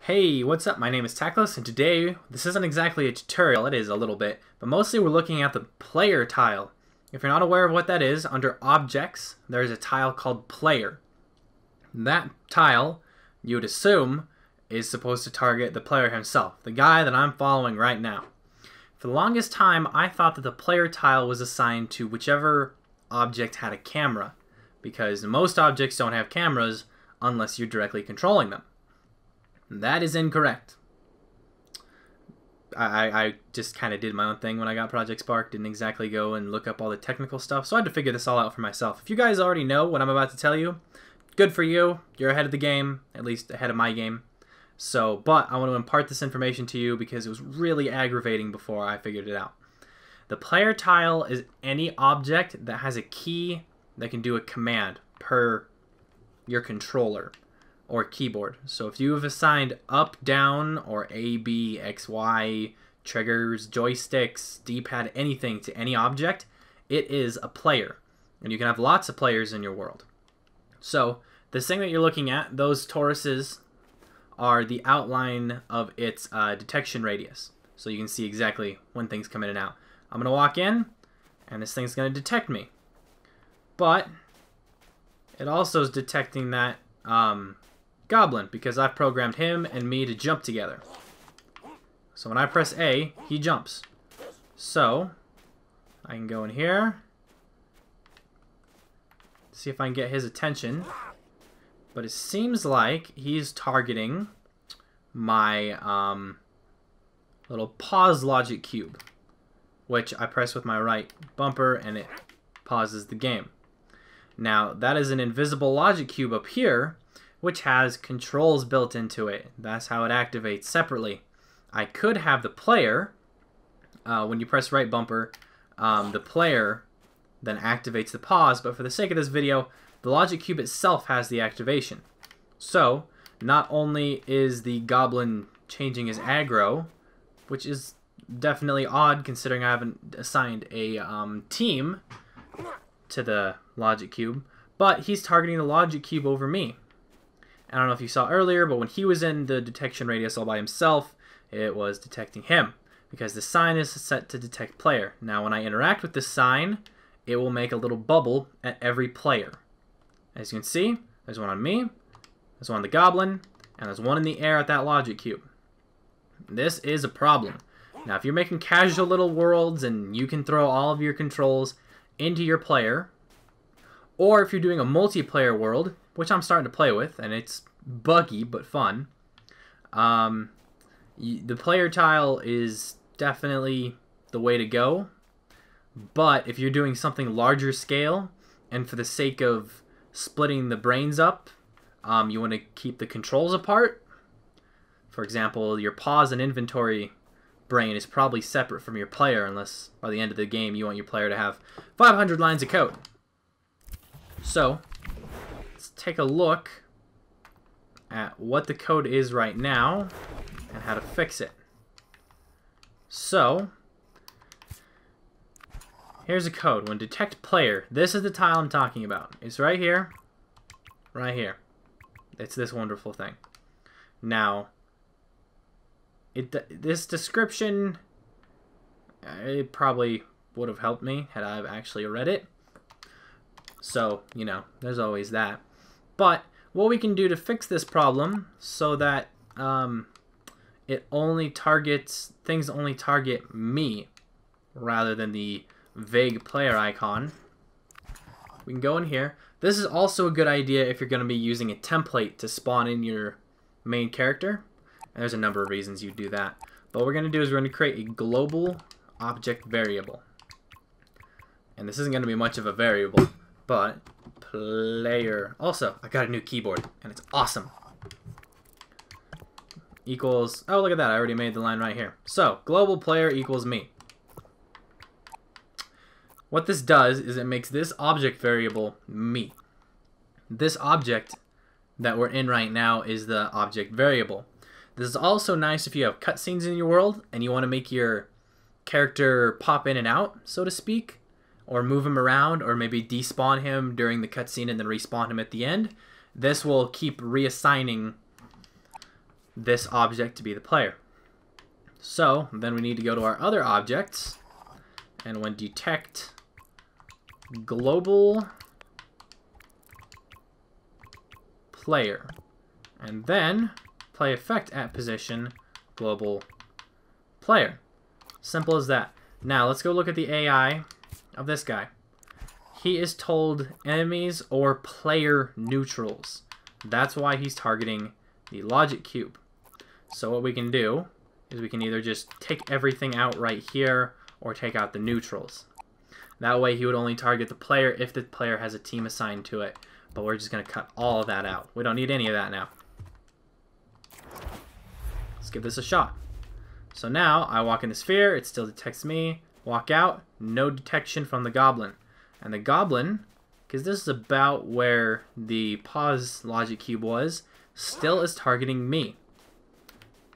Hey, what's up? My name is Tackless, and today, this isn't exactly a tutorial, it is a little bit, but mostly we're looking at the player tile. If you're not aware of what that is, under Objects, there's a tile called Player. That tile, you would assume, is supposed to target the player himself, the guy that I'm following right now. For the longest time, I thought that the player tile was assigned to whichever object had a camera, because most objects don't have cameras unless you're directly controlling them. That is incorrect. I just kind of did my own thing when I got Project Spark. Didn't exactly go and look up all the technical stuff, so I had to figure this all out for myself. If you guys already know what I'm about to tell you, good for you. You're ahead of the game, at least ahead of my game. But I want to impart this information to you because it was really aggravating before I figured it out. The player tile is any object that has a key that can do a command per your controller or keyboard. So if you have assigned up, down, or A, B, X, Y, triggers, joysticks, D-pad, anything to any object, it is a player. And you can have lots of players in your world. So this thing that you're looking at, those toruses, are the outline of its detection radius. So you can see exactly when things come in and out. I'm going to walk in, and this thing's going to detect me. But it also is detecting that goblin, because I've programmed him and me to jump together. So when I press A, he jumps. So I can go in here, see if I can get his attention. But it seems like he's targeting my little pause logic cube, which I press with my right bumper and it pauses the game. Now that is an invisible logic cube up here, which has controls built into it. That's how it activates separately. I could have the player, when you press right bumper, the player then activates the pause, but for the sake of this video, the logic cube itself has the activation. So, not only is the goblin changing his aggro, which is definitely odd considering I haven't assigned a team to the logic cube, but he's targeting the logic cube over me. I don't know if you saw earlier, but when he was in the detection radius all by himself, it was detecting him, because the sign is set to detect player. Now when I interact with this sign, it will make a little bubble at every player. As you can see, there's one on me, there's one on the goblin, and there's one in the air at that logic cube. This is a problem. Now if you're making casual little worlds and you can throw all of your controls into your player, or if you're doing a multiplayer world, which I'm starting to play with, and it's buggy but fun, the player tile is definitely the way to go. But if you're doing something larger scale, and for the sake of splitting the brains up, you want to keep the controls apart. For example, your pause and inventory brain is probably separate from your player, unless by the end of the game you want your player to have 500 lines of code. So let's take a look at what the code is right now and how to fix it. So here's a code. When detect player, this is the tile I'm talking about. It's right here, right here. It's this wonderful thing. Now, this description, it probably would have helped me had I actually read it. So, you know, there's always that. But what we can do to fix this problem so that things only target me rather than the vague player icon, we can go in here. This is also a good idea if you're going to be using a template to spawn in your main character. And there's a number of reasons you do that. But what we're going to do is we're going to create a global object variable. And this isn't going to be much of a variable, but player. Also, I got a new keyboard and it's awesome. Equals, oh look at that, I already made the line right here. So, global player equals me. What this does is it makes this object variable me. This object that we're in right now is the object variable. This is also nice if you have cutscenes in your world and you want to make your character pop in and out, so to speak, or move him around, or maybe despawn him during the cutscene and then respawn him at the end. This will keep reassigning this object to be the player. So then we need to go to our other objects, and when detect global player, and then play effect at position global player. Simple as that. Now let's go look at the AI of this guy. He is told enemies or player neutrals. That's why he's targeting the logic cube. So what we can do is we can either just take everything out right here or take out the neutrals. That way he would only target the player if the player has a team assigned to it. But we're just going to cut all of that out. We don't need any of that now. Let's give this a shot. So now I walk in the sphere, it still detects me. Walk out, no detection from the goblin. And the goblin, because this is about where the pause logic cube was, still is targeting me,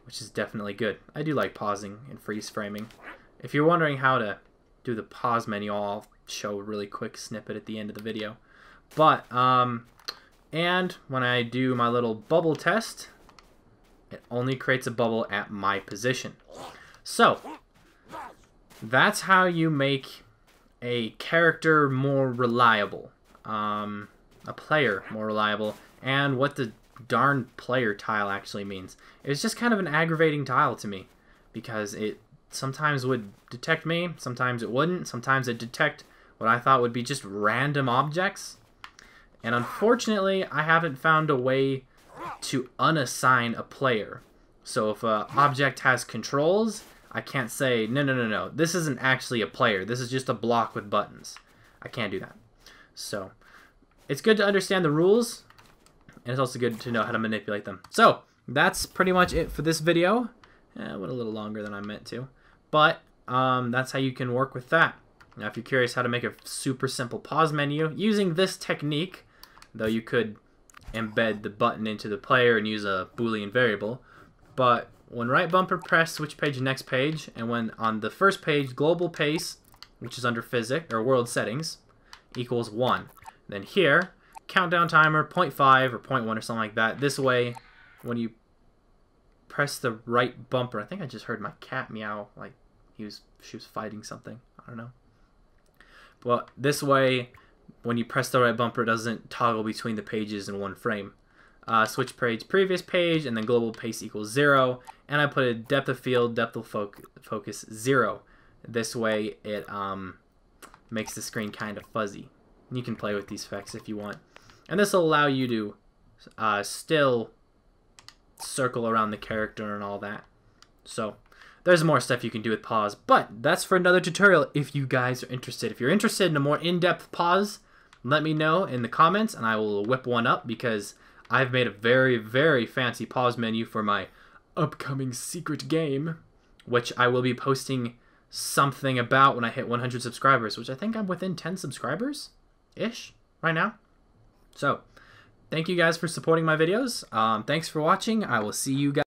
which is definitely good. I do like pausing and freeze framing. If you're wondering how to do the pause menu, I'll show a really quick snippet at the end of the video. But, and when I do my little bubble test, it only creates a bubble at my position. So, that's how you make a character more reliable, a player more reliable, and what the darn player tile actually means. It's just kind of an aggravating tile to me, because it sometimes would detect me, sometimes it wouldn't, sometimes it detect what I thought would be just random objects. And unfortunately, I haven't found a way to unassign a player. So if an object has controls, I can't say, no, this isn't actually a player. This is just a block with buttons. I can't do that. So it's good to understand the rules, and it's also good to know how to manipulate them. So that's pretty much it for this video. It went a little longer than I meant to. But that's how you can work with that. Now if you're curious how to make a super simple pause menu using this technique, though you could embed the button into the player and use a Boolean variable. But when right bumper press, switch page to next page, and when on the first page, global pace, which is under physics or world settings, equals 1. Then here, countdown timer 0.5 or 0.1 or something like that. This way, when you press the right bumper, I think I just heard my cat meow like she was fighting something. I don't know. But this way, when you press the right bumper, it doesn't toggle between the pages in one frame. Switch page, previous page, and then global pace equals 0. And I put a depth of field, depth of focus 0. This way, it makes the screen kind of fuzzy. You can play with these effects if you want. And this will allow you to still circle around the character and all that. So there's more stuff you can do with pause, but that's for another tutorial if you guys are interested. If you're interested in a more in-depth pause, let me know in the comments and I will whip one up, because I've made a very, very fancy pause menu for my upcoming secret game, which I will be posting something about when I hit 100 subscribers, which I think I'm within 10 subscribers-ish right now. So, thank you guys for supporting my videos. Thanks for watching. I will see you guys.